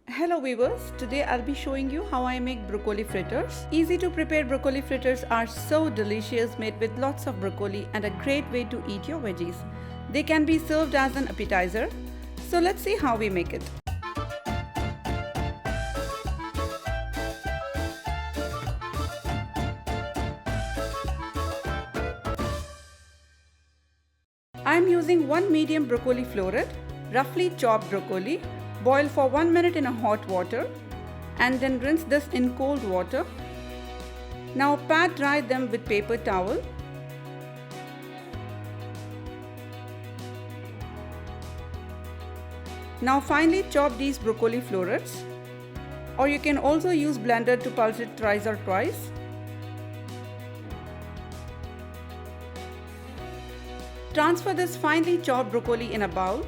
Hello viewers, today I'll be showing you how I make broccoli fritters. Easy to prepare broccoli fritters are so delicious, made with lots of broccoli and a great way to eat your veggies. They can be served as an appetizer. So let's see how we make it. I am using one medium broccoli floret, roughly chopped broccoli. Boil for 1 minute in a hot water and then rinse this in cold water. Now pat dry them with paper towel. Now finely chop these broccoli florets, or you can also use blender to pulse it thrice or twice. Transfer this finely chopped broccoli in a bowl.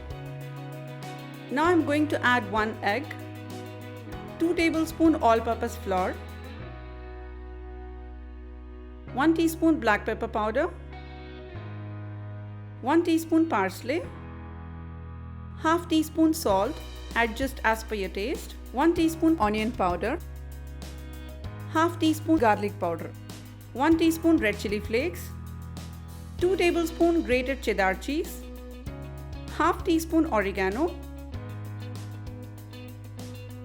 Now I am going to add 1 egg, 2 tablespoons all-purpose flour, 1 teaspoon black pepper powder, 1 teaspoon parsley, half teaspoon salt, adjust as per your taste, 1 teaspoon onion powder, half teaspoon garlic powder, 1 teaspoon red chili flakes, 2 tablespoons grated cheddar cheese, half teaspoon oregano.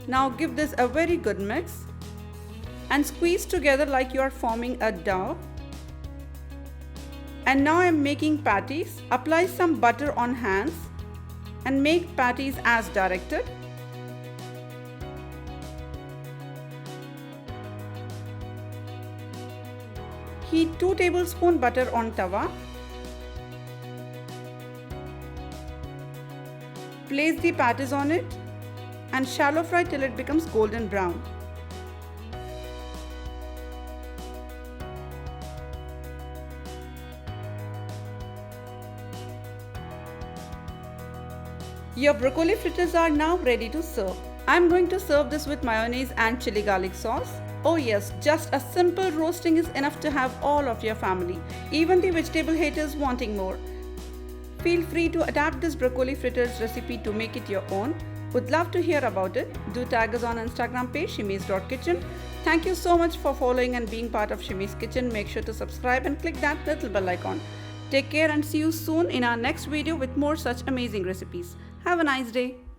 Now give this a very good mix and squeeze together like you are forming a dough. And now I am making patties. Apply some butter on hands and make patties as directed. Heat 2 tablespoons butter on tawa. Place the patties on it and shallow fry till it becomes golden brown. Your broccoli fritters are now ready to serve. I am going to serve this with mayonnaise and chili garlic sauce. Oh yes, just a simple roasting is enough to have all of your family, even the vegetable haters wanting more. Feel free to adapt this broccoli fritters recipe to make it your own. Would love to hear about it. Do tag us on Instagram page shimis.kitchen. Thank you so much for following and being part of Shimis Kitchen. Make sure to subscribe and click that little bell icon. Take care and see you soon in our next video with more such amazing recipes. Have a nice day.